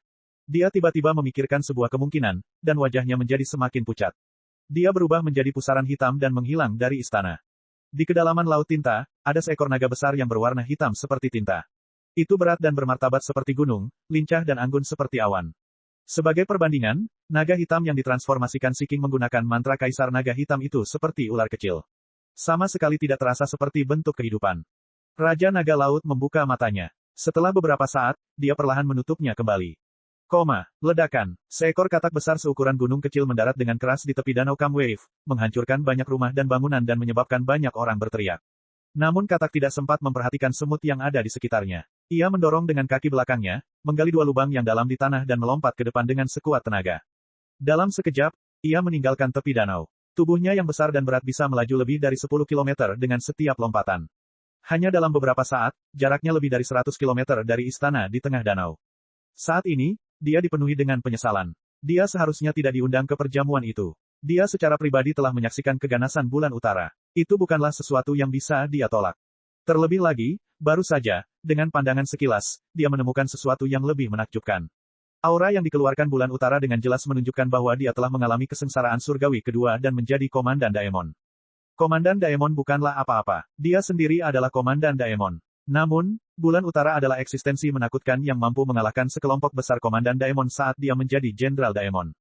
Dia tiba-tiba memikirkan sebuah kemungkinan, dan wajahnya menjadi semakin pucat. Dia berubah menjadi pusaran hitam dan menghilang dari istana. Di kedalaman Laut Tinta, ada seekor naga besar yang berwarna hitam seperti tinta. Itu berat dan bermartabat seperti gunung, lincah dan anggun seperti awan. Sebagai perbandingan, naga hitam yang ditransformasikan Si King menggunakan mantra Kaisar Naga Hitam itu seperti ular kecil. Sama sekali tidak terasa seperti bentuk kehidupan. Raja Naga Laut membuka matanya. Setelah beberapa saat, dia perlahan menutupnya kembali. Ledakan. Seekor katak besar seukuran gunung kecil mendarat dengan keras di tepi danau Kam Wave, menghancurkan banyak rumah dan bangunan dan menyebabkan banyak orang berteriak. Namun katak tidak sempat memperhatikan semut yang ada di sekitarnya. Ia mendorong dengan kaki belakangnya, menggali dua lubang yang dalam di tanah dan melompat ke depan dengan sekuat tenaga. Dalam sekejap, ia meninggalkan tepi danau. Tubuhnya yang besar dan berat bisa melaju lebih dari 10 km dengan setiap lompatan. Hanya dalam beberapa saat, jaraknya lebih dari 100 km dari istana di tengah danau. Saat ini, dia dipenuhi dengan penyesalan. Dia seharusnya tidak diundang ke perjamuan itu. Dia secara pribadi telah menyaksikan keganasan bulan utara. Itu bukanlah sesuatu yang bisa dia tolak. Terlebih lagi, baru saja, dengan pandangan sekilas, dia menemukan sesuatu yang lebih menakjubkan. Aura yang dikeluarkan bulan utara dengan jelas menunjukkan bahwa dia telah mengalami kesengsaraan surgawi kedua dan menjadi Komandan Daemon. Komandan Daemon bukanlah apa-apa. Dia sendiri adalah Komandan Daemon. Namun, bulan utara adalah eksistensi menakutkan yang mampu mengalahkan sekelompok besar Komandan Daemon saat dia menjadi Jenderal Daemon.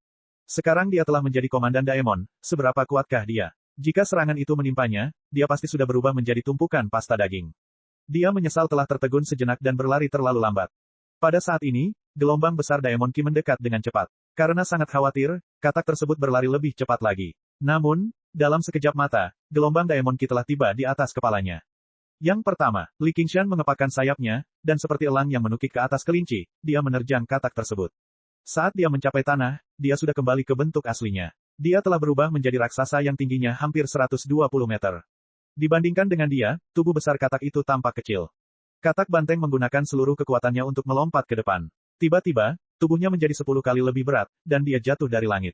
Sekarang dia telah menjadi Komandan Daemon, seberapa kuatkah dia? Jika serangan itu menimpanya, dia pasti sudah berubah menjadi tumpukan pasta daging. Dia menyesal telah tertegun sejenak dan berlari terlalu lambat. Pada saat ini, gelombang besar Daemon Ki mendekat dengan cepat. Karena sangat khawatir, katak tersebut berlari lebih cepat lagi. Namun, dalam sekejap mata, gelombang Daemon Ki telah tiba di atas kepalanya. Yang pertama, Li Qingshan mengepakkan sayapnya, dan seperti elang yang menukik ke atas kelinci, dia menerjang katak tersebut. Saat dia mencapai tanah, dia sudah kembali ke bentuk aslinya. Dia telah berubah menjadi raksasa yang tingginya hampir 120 meter. Dibandingkan dengan dia, tubuh besar katak itu tampak kecil. Katak banteng menggunakan seluruh kekuatannya untuk melompat ke depan. Tiba-tiba, tubuhnya menjadi 10 kali lebih berat, dan dia jatuh dari langit.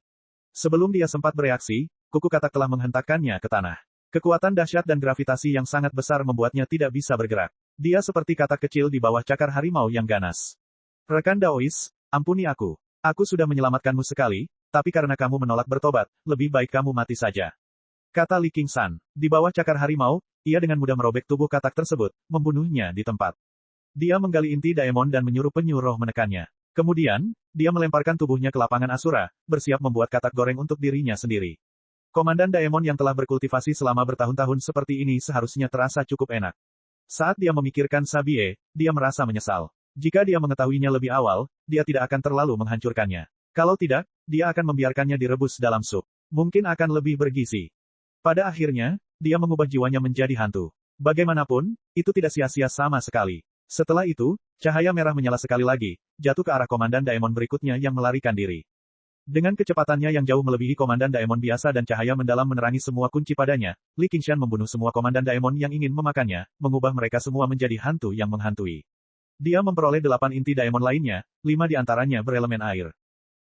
Sebelum dia sempat bereaksi, kuku katak telah menghentakkannya ke tanah. Kekuatan dahsyat dan gravitasi yang sangat besar membuatnya tidak bisa bergerak. Dia seperti katak kecil di bawah cakar harimau yang ganas. Rekan Daois, ampuni aku. Aku sudah menyelamatkanmu sekali, tapi karena kamu menolak bertobat, lebih baik kamu mati saja. Kata Li Qingshan. Di bawah cakar harimau, ia dengan mudah merobek tubuh katak tersebut, membunuhnya di tempat. Dia menggali inti Daemon dan menyuruh penyuruh menekannya. Kemudian, dia melemparkan tubuhnya ke lapangan Asura, bersiap membuat katak goreng untuk dirinya sendiri. Komandan Daemon yang telah berkultivasi selama bertahun-tahun seperti ini seharusnya terasa cukup enak. Saat dia memikirkan Sabie, dia merasa menyesal. Jika dia mengetahuinya lebih awal, dia tidak akan terlalu menghancurkannya. Kalau tidak, dia akan membiarkannya direbus dalam sup. Mungkin akan lebih bergizi. Pada akhirnya, dia mengubah jiwanya menjadi hantu. Bagaimanapun, itu tidak sia-sia sama sekali. Setelah itu, cahaya merah menyala sekali lagi, jatuh ke arah Komandan Daemon berikutnya yang melarikan diri. Dengan kecepatannya yang jauh melebihi Komandan Daemon biasa dan cahaya mendalam menerangi semua kunci padanya, Li Qingshan membunuh semua Komandan Daemon yang ingin memakannya, mengubah mereka semua menjadi hantu yang menghantui. Dia memperoleh 8 inti Daemon lainnya, 5 di antaranya berelemen air.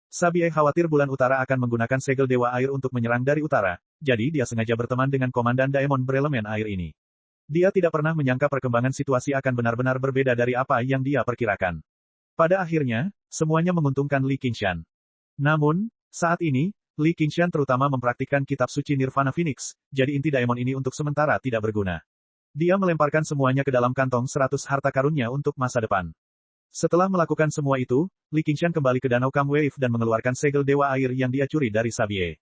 Sabie khawatir bulan utara akan menggunakan segel Dewa Air untuk menyerang dari utara, jadi dia sengaja berteman dengan Komandan Daemon berelemen air ini. Dia tidak pernah menyangka perkembangan situasi akan benar-benar berbeda dari apa yang dia perkirakan. Pada akhirnya, semuanya menguntungkan Li Qingshan. Namun, saat ini, Li Qingshan terutama mempraktikkan kitab suci Nirvana Phoenix, jadi inti Daemon ini untuk sementara tidak berguna. Dia melemparkan semuanya ke dalam kantong 100 harta karunnya untuk masa depan. Setelah melakukan semua itu, Li Qingshan kembali ke Danau Kam Wave dan mengeluarkan segel Dewa Air yang dia curi dari Sabie.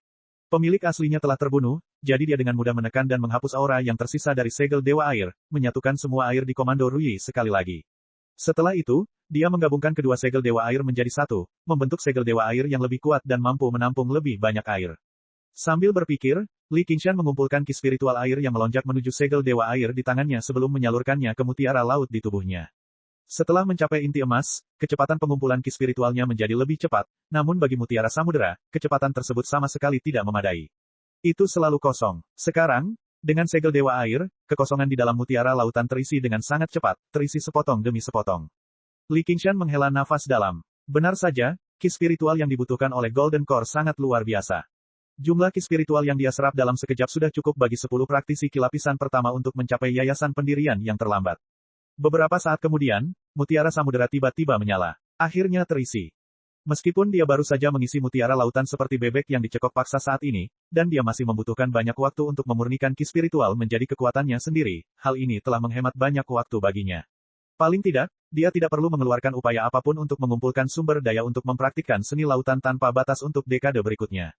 Pemilik aslinya telah terbunuh, jadi dia dengan mudah menekan dan menghapus aura yang tersisa dari segel Dewa Air, menyatukan semua air di Komando Rui sekali lagi. Setelah itu, dia menggabungkan kedua segel Dewa Air menjadi satu, membentuk segel Dewa Air yang lebih kuat dan mampu menampung lebih banyak air. Sambil berpikir, Li Qingshan mengumpulkan ki spiritual air yang melonjak menuju segel Dewa Air di tangannya sebelum menyalurkannya ke mutiara laut di tubuhnya. Setelah mencapai inti emas, kecepatan pengumpulan ki spiritualnya menjadi lebih cepat, namun bagi mutiara samudera, kecepatan tersebut sama sekali tidak memadai. Itu selalu kosong. Sekarang, dengan segel Dewa Air, kekosongan di dalam mutiara lautan terisi dengan sangat cepat, terisi sepotong demi sepotong. Li Qingshan menghela nafas dalam. Benar saja, ki spiritual yang dibutuhkan oleh Golden Core sangat luar biasa. Jumlah ki spiritual yang dia serap dalam sekejap sudah cukup bagi 10 praktisi ki lapisan pertama untuk mencapai yayasan pendirian yang terlambat. Beberapa saat kemudian, mutiara samudera tiba-tiba menyala. Akhirnya terisi. Meskipun dia baru saja mengisi mutiara lautan seperti bebek yang dicekok paksa saat ini, dan dia masih membutuhkan banyak waktu untuk memurnikan ki spiritual menjadi kekuatannya sendiri, hal ini telah menghemat banyak waktu baginya. Paling tidak, dia tidak perlu mengeluarkan upaya apapun untuk mengumpulkan sumber daya untuk mempraktikkan seni lautan tanpa batas untuk dekade berikutnya.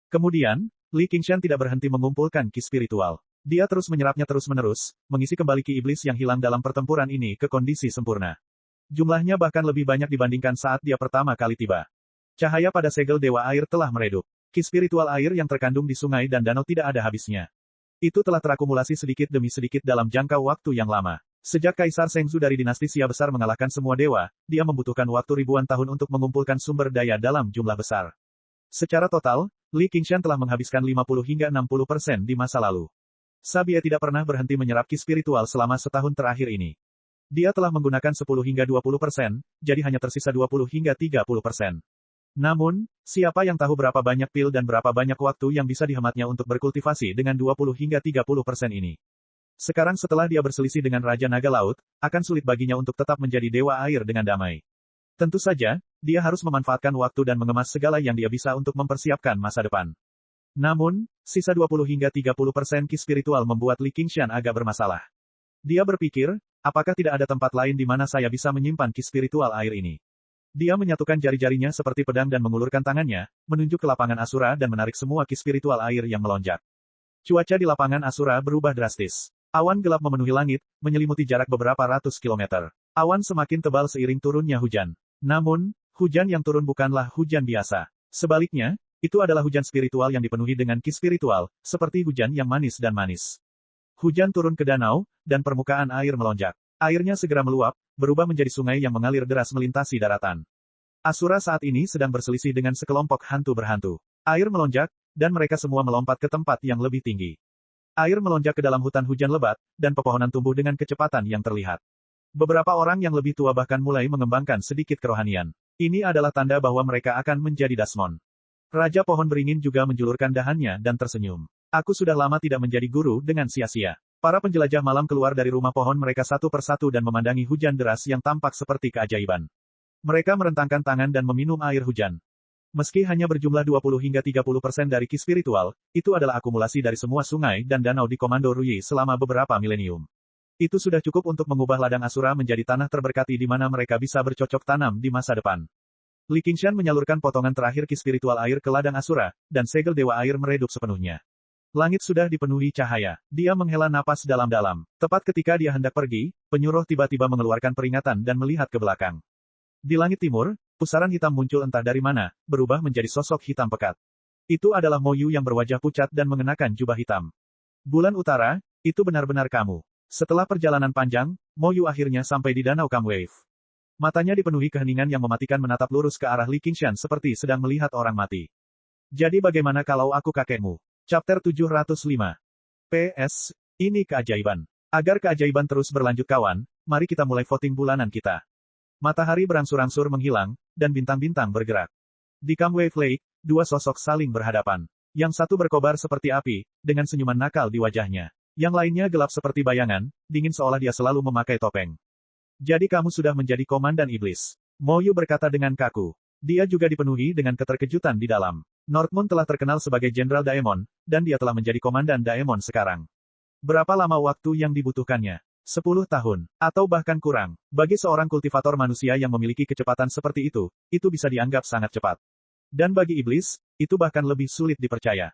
Kemudian, Li Qingshan tidak berhenti mengumpulkan ki spiritual. Dia terus menyerapnya terus-menerus, mengisi kembali ki iblis yang hilang dalam pertempuran ini ke kondisi sempurna. Jumlahnya bahkan lebih banyak dibandingkan saat dia pertama kali tiba. Cahaya pada segel Dewa Air telah meredup. Ki spiritual air yang terkandung di sungai dan danau tidak ada habisnya. Itu telah terakumulasi sedikit demi sedikit dalam jangka waktu yang lama. Sejak Kaisar Shengzu dari dinasti Xia besar mengalahkan semua dewa, dia membutuhkan waktu ribuan tahun untuk mengumpulkan sumber daya dalam jumlah besar. Secara total, Li Qingshan telah menghabiskan 50 hingga 60% di masa lalu. Sabie tidak pernah berhenti menyerap ki spiritual selama setahun terakhir ini. Dia telah menggunakan 10 hingga 20%, jadi hanya tersisa 20 hingga 30%. Namun, siapa yang tahu berapa banyak pil dan berapa banyak waktu yang bisa dihematnya untuk berkultivasi dengan 20 hingga 30% ini. Sekarang setelah dia berselisih dengan Raja Naga Laut, akan sulit baginya untuk tetap menjadi Dewa Air dengan damai. Tentu saja, dia harus memanfaatkan waktu dan mengemas segala yang dia bisa untuk mempersiapkan masa depan. Namun, sisa 20 hingga 30% ki spiritual membuat Li Qingshan agak bermasalah. Dia berpikir, apakah tidak ada tempat lain di mana saya bisa menyimpan ki spiritual air ini? Dia menyatukan jari-jarinya seperti pedang dan mengulurkan tangannya, menunjuk ke lapangan Asura dan menarik semua ki spiritual air yang melonjak. Cuaca di lapangan Asura berubah drastis. Awan gelap memenuhi langit, menyelimuti jarak beberapa ratus kilometer. Awan semakin tebal seiring turunnya hujan. Namun, hujan yang turun bukanlah hujan biasa. Sebaliknya, itu adalah hujan spiritual yang dipenuhi dengan ki spiritual, seperti hujan yang manis dan manis. Hujan turun ke danau, dan permukaan air melonjak. Airnya segera meluap, berubah menjadi sungai yang mengalir deras melintasi daratan. Asura saat ini sedang berselisih dengan sekelompok hantu berhantu. Air melonjak, dan mereka semua melompat ke tempat yang lebih tinggi. Air melonjak ke dalam hutan hujan lebat, dan pepohonan tumbuh dengan kecepatan yang terlihat. Beberapa orang yang lebih tua bahkan mulai mengembangkan sedikit kerohanian. Ini adalah tanda bahwa mereka akan menjadi Dasmon. Raja Pohon Beringin juga menjulurkan dahannya dan tersenyum. Aku sudah lama tidak menjadi guru dengan sia-sia. Para penjelajah malam keluar dari rumah pohon mereka satu persatu dan memandangi hujan deras yang tampak seperti keajaiban. Mereka merentangkan tangan dan meminum air hujan. Meski hanya berjumlah 20 hingga 30% dari ki spiritual, itu adalah akumulasi dari semua sungai dan danau di Komando Ruyi selama beberapa milenium. Itu sudah cukup untuk mengubah ladang Asura menjadi tanah terberkati di mana mereka bisa bercocok tanam di masa depan. Li Qingshan menyalurkan potongan terakhir ki spiritual air ke ladang Asura, dan segel Dewa Air meredup sepenuhnya. Langit sudah dipenuhi cahaya. Dia menghela napas dalam-dalam. Tepat ketika dia hendak pergi, penyuruh tiba-tiba mengeluarkan peringatan dan melihat ke belakang. Di langit timur, pusaran hitam muncul entah dari mana, berubah menjadi sosok hitam pekat. Itu adalah Mo Yu yang berwajah pucat dan mengenakan jubah hitam. Bulan utara, itu benar-benar kamu. Setelah perjalanan panjang, Mo Yu akhirnya sampai di Danau Kamwave. Matanya dipenuhi keheningan yang mematikan menatap lurus ke arah Li Qingshan seperti sedang melihat orang mati. Jadi bagaimana kalau aku kakekmu? Chapter 705. PS, ini keajaiban. Agar keajaiban terus berlanjut kawan, mari kita mulai voting bulanan kita. Matahari berangsur-angsur menghilang, dan bintang-bintang bergerak. Di Kamwave Lake, dua sosok saling berhadapan. Yang satu berkobar seperti api, dengan senyuman nakal di wajahnya. Yang lainnya gelap seperti bayangan, dingin seolah dia selalu memakai topeng. Jadi kamu sudah menjadi komandan iblis. Mo Yu berkata dengan kaku. Dia juga dipenuhi dengan keterkejutan di dalam. Northmoon telah terkenal sebagai Jenderal Daemon, dan dia telah menjadi komandan Daemon sekarang. Berapa lama waktu yang dibutuhkannya? 10 tahun, atau bahkan kurang. Bagi seorang kultivator manusia yang memiliki kecepatan seperti itu bisa dianggap sangat cepat. Dan bagi iblis, itu bahkan lebih sulit dipercaya.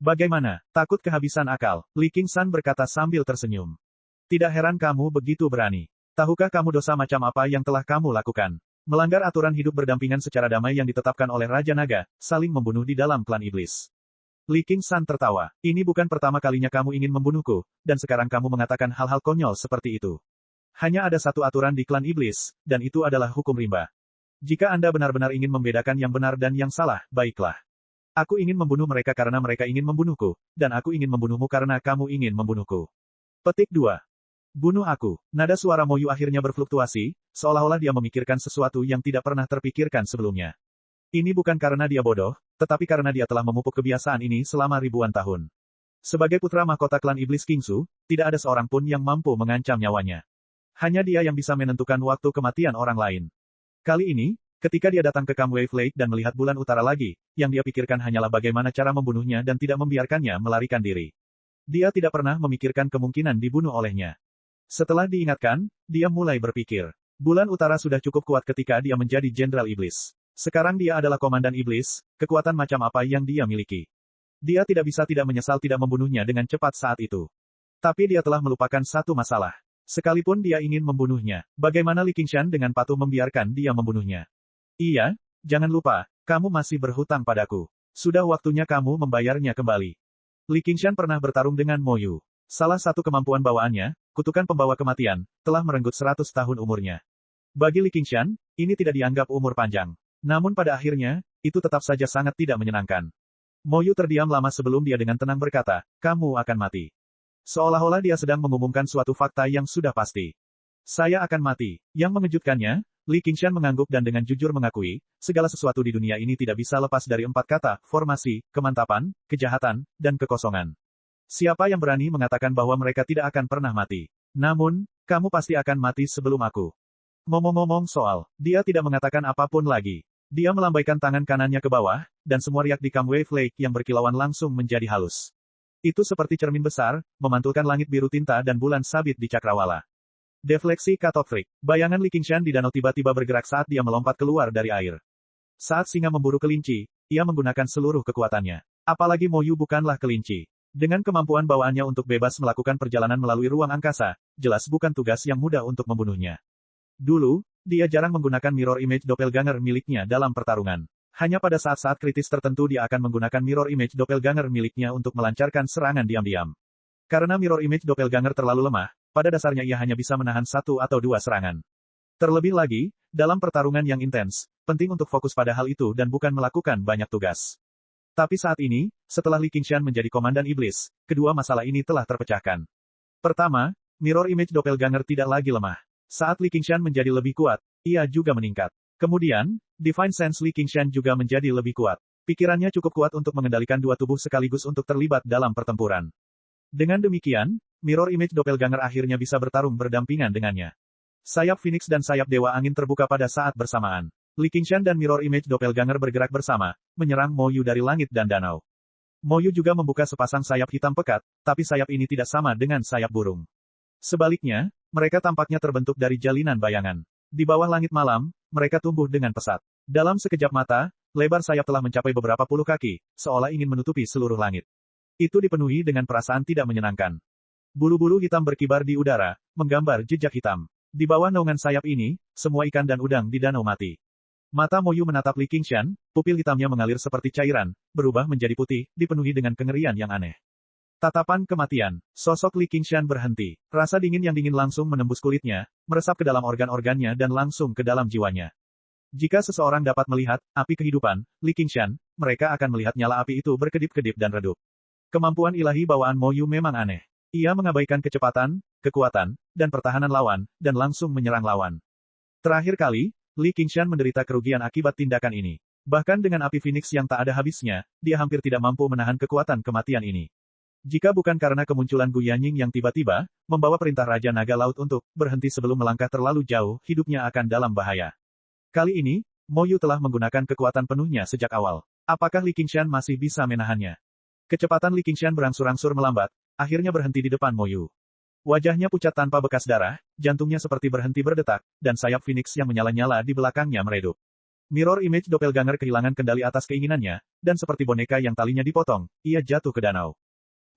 Bagaimana? Takut kehabisan akal? Li Qingshan berkata sambil tersenyum. Tidak heran kamu begitu berani. Tahukah kamu dosa macam apa yang telah kamu lakukan? Melanggar aturan hidup berdampingan secara damai yang ditetapkan oleh Raja Naga, saling membunuh di dalam klan iblis. Li Qingshan tertawa. Ini bukan pertama kalinya kamu ingin membunuhku, dan sekarang kamu mengatakan hal-hal konyol seperti itu. Hanya ada satu aturan di klan iblis, dan itu adalah hukum rimba. Jika Anda benar-benar ingin membedakan yang benar dan yang salah, baiklah. Aku ingin membunuh mereka karena mereka ingin membunuhku, dan aku ingin membunuhmu karena kamu ingin membunuhku. Petik 2. Bunuh aku. Nada suara Mo Yu akhirnya berfluktuasi, seolah-olah dia memikirkan sesuatu yang tidak pernah terpikirkan sebelumnya. Ini bukan karena dia bodoh, tetapi karena dia telah memupuk kebiasaan ini selama ribuan tahun. Sebagai putra mahkota klan iblis Kingsu, tidak ada seorang pun yang mampu mengancam nyawanya. Hanya dia yang bisa menentukan waktu kematian orang lain. Kali ini, ketika dia datang ke Kamwave Lake dan melihat bulan utara lagi, yang dia pikirkan hanyalah bagaimana cara membunuhnya dan tidak membiarkannya melarikan diri. Dia tidak pernah memikirkan kemungkinan dibunuh olehnya. Setelah diingatkan, dia mulai berpikir. Bulan utara sudah cukup kuat ketika dia menjadi Jenderal Iblis. Sekarang dia adalah komandan iblis, kekuatan macam apa yang dia miliki. Dia tidak bisa tidak menyesal tidak membunuhnya dengan cepat saat itu. Tapi dia telah melupakan satu masalah. Sekalipun dia ingin membunuhnya, bagaimana Li Qingshan dengan patuh membiarkan dia membunuhnya? Iya, jangan lupa, kamu masih berhutang padaku. Sudah waktunya kamu membayarnya kembali. Li Qingshan pernah bertarung dengan Mo Yu. Salah satu kemampuan bawaannya, kutukan pembawa kematian, telah merenggut 100 tahun umurnya. Bagi Li Qingshan, ini tidak dianggap umur panjang. Namun pada akhirnya, itu tetap saja sangat tidak menyenangkan. Mo Yu terdiam lama sebelum dia dengan tenang berkata, kamu akan mati. Seolah-olah dia sedang mengumumkan suatu fakta yang sudah pasti. Saya akan mati. Yang mengejutkannya, Li Qingshan mengangguk dan dengan jujur mengakui, segala sesuatu di dunia ini tidak bisa lepas dari 4 kata, formasi, kemantapan, kejahatan, dan kekosongan. Siapa yang berani mengatakan bahwa mereka tidak akan pernah mati? Namun, kamu pasti akan mati sebelum aku. Ngomong-ngomong soal, dia tidak mengatakan apapun lagi. Dia melambaikan tangan kanannya ke bawah, dan semua riak di Kamwave Lake yang berkilauan langsung menjadi halus. Itu seperti cermin besar, memantulkan langit biru tinta dan bulan sabit di cakrawala. Defleksi Katoptrik. Bayangan Li Qingshan di danau tiba-tiba bergerak saat dia melompat keluar dari air. Saat singa memburu kelinci, ia menggunakan seluruh kekuatannya. Apalagi Mo Yu bukanlah kelinci. Dengan kemampuan bawaannya untuk bebas melakukan perjalanan melalui ruang angkasa, jelas bukan tugas yang mudah untuk membunuhnya. Dulu, dia jarang menggunakan mirror image doppelganger miliknya dalam pertarungan. Hanya pada saat-saat kritis tertentu dia akan menggunakan mirror image doppelganger miliknya untuk melancarkan serangan diam-diam. Karena mirror image doppelganger terlalu lemah, pada dasarnya ia hanya bisa menahan 1 atau 2 serangan. Terlebih lagi, dalam pertarungan yang intens, penting untuk fokus pada hal itu dan bukan melakukan banyak tugas. Tapi saat ini, setelah Li Qingshan menjadi komandan iblis, kedua masalah ini telah terpecahkan. Pertama, mirror image doppelganger tidak lagi lemah. Saat Li Qingshan menjadi lebih kuat, ia juga meningkat. Kemudian, Divine Sense Li Qingshan juga menjadi lebih kuat. Pikirannya cukup kuat untuk mengendalikan dua tubuh sekaligus untuk terlibat dalam pertempuran. Dengan demikian, mirror image doppelganger akhirnya bisa bertarung berdampingan dengannya. Sayap Phoenix dan sayap Dewa Angin terbuka pada saat bersamaan. Li Qingshan dan mirror image doppelganger bergerak bersama, menyerang Mo Yu dari langit dan danau. Mo Yu juga membuka sepasang sayap hitam pekat, tapi sayap ini tidak sama dengan sayap burung. Sebaliknya, mereka tampaknya terbentuk dari jalinan bayangan. Di bawah langit malam, mereka tumbuh dengan pesat. Dalam sekejap mata, lebar sayap telah mencapai beberapa puluh kaki, seolah ingin menutupi seluruh langit. Itu dipenuhi dengan perasaan tidak menyenangkan. Bulu-bulu hitam berkibar di udara, menggambar jejak hitam. Di bawah naungan sayap ini, semua ikan dan udang di danau mati. Mata Mo Yu menatap Li Qingshan, pupil hitamnya mengalir seperti cairan, berubah menjadi putih, dipenuhi dengan kengerian yang aneh. Tatapan kematian. Sosok Li Qingshan berhenti. Rasa dingin yang dingin langsung menembus kulitnya, meresap ke dalam organ-organnya dan langsung ke dalam jiwanya. Jika seseorang dapat melihat api kehidupan, Li Qingshan, mereka akan melihat nyala api itu berkedip-kedip dan redup. Kemampuan ilahi bawaan Mo Yu memang aneh. Ia mengabaikan kecepatan, kekuatan, dan pertahanan lawan, dan langsung menyerang lawan. Terakhir kali, Li Qingshan menderita kerugian akibat tindakan ini. Bahkan dengan api Phoenix yang tak ada habisnya, dia hampir tidak mampu menahan kekuatan kematian ini. Jika bukan karena kemunculan Gu Yanying yang tiba-tiba, membawa perintah Raja Naga Laut untuk berhenti sebelum melangkah terlalu jauh, hidupnya akan dalam bahaya. Kali ini, Mo Yu telah menggunakan kekuatan penuhnya sejak awal. Apakah Li Qingshan masih bisa menahannya? Kecepatan Li Qingshan berangsur-angsur melambat, akhirnya berhenti di depan Mo Yu. Wajahnya pucat tanpa bekas darah, jantungnya seperti berhenti berdetak, dan sayap Phoenix yang menyala-nyala di belakangnya meredup. Mirror image doppelganger kehilangan kendali atas keinginannya, dan seperti boneka yang talinya dipotong, ia jatuh ke danau.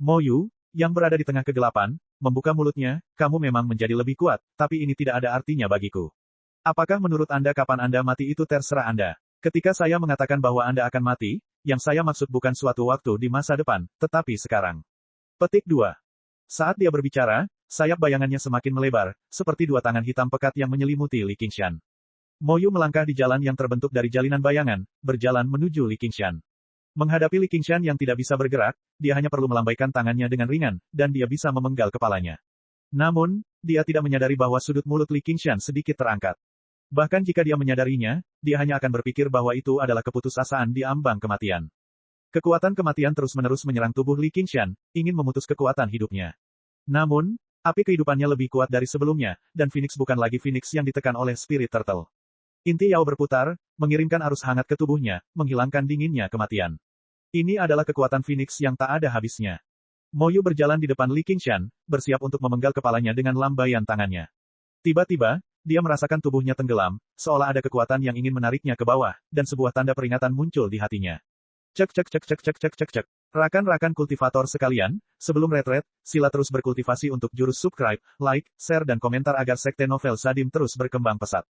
Mo Yu, yang berada di tengah kegelapan, membuka mulutnya, kamu memang menjadi lebih kuat, tapi ini tidak ada artinya bagiku. Apakah menurut Anda kapan Anda mati itu terserah Anda. Ketika saya mengatakan bahwa Anda akan mati, yang saya maksud bukan suatu waktu di masa depan, tetapi sekarang. Petik 2. Saat dia berbicara, sayap bayangannya semakin melebar, seperti dua tangan hitam pekat yang menyelimuti Li Qingshan. Mo Yu melangkah di jalan yang terbentuk dari jalinan bayangan, berjalan menuju Li Qingshan. Menghadapi Li Qingshan yang tidak bisa bergerak, dia hanya perlu melambaikan tangannya dengan ringan, dan dia bisa memenggal kepalanya. Namun, dia tidak menyadari bahwa sudut mulut Li Qingshan sedikit terangkat. Bahkan jika dia menyadarinya, dia hanya akan berpikir bahwa itu adalah keputusasaan di ambang kematian. Kekuatan kematian terus-menerus menyerang tubuh Li Qingshan, ingin memutus kekuatan hidupnya. Namun, api kehidupannya lebih kuat dari sebelumnya, dan Phoenix bukan lagi Phoenix yang ditekan oleh Spirit Turtle. Inti Yao berputar, mengirimkan arus hangat ke tubuhnya, menghilangkan dinginnya kematian. Ini adalah kekuatan Phoenix yang tak ada habisnya. Mo Yu berjalan di depan Li Qingshan, bersiap untuk memenggal kepalanya dengan lambaian tangannya. Tiba-tiba, dia merasakan tubuhnya tenggelam, seolah ada kekuatan yang ingin menariknya ke bawah, dan sebuah tanda peringatan muncul di hatinya. Cek cek cek cek cek cek cek cek. Rakan-rakan kultivator sekalian, sebelum retret, sila terus berkultivasi untuk jurus subscribe, like, share dan komentar agar sekte novel Sadim terus berkembang pesat.